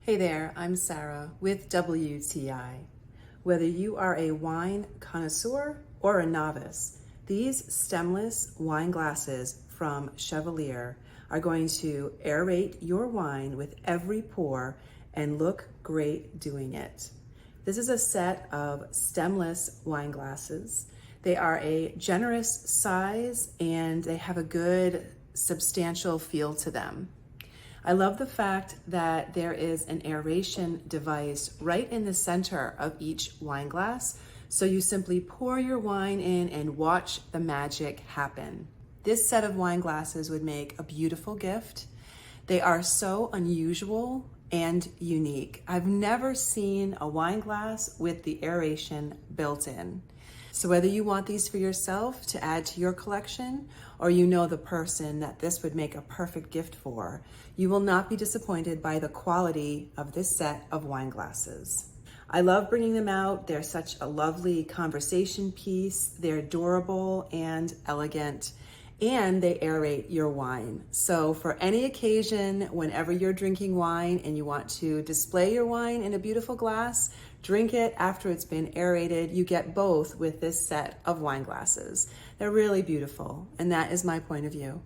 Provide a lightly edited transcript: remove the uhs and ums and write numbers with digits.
Hey there, I'm Sarah with WTI. Whether you are a wine connoisseur or a novice, these stemless wine glasses from Chevalier are going to aerate your wine with every pour and look great doing it. This is a set of stemless wine glasses. They are a generous size and they have a good substantial feel to them. I love the fact that there is an aeration device right in the center of each wine glass, so you simply pour your wine in and watch the magic happen. This set of wine glasses would make a beautiful gift. They are so unusual and unique. I've never seen a wine glass with the aeration built in. So whether you want these for yourself to add to your collection, or you know the person that this would make a perfect gift for, you will not be disappointed by the quality of this set of wine glasses. I love bringing them out. They're such a lovely conversation piece. They're durable and elegant, and they aerate your wine. So for any occasion, whenever you're drinking wine and you want to display your wine in a beautiful glass, drink it after it's been aerated. You get both with this set of wine glasses. They're really beautiful, and that is my point of view.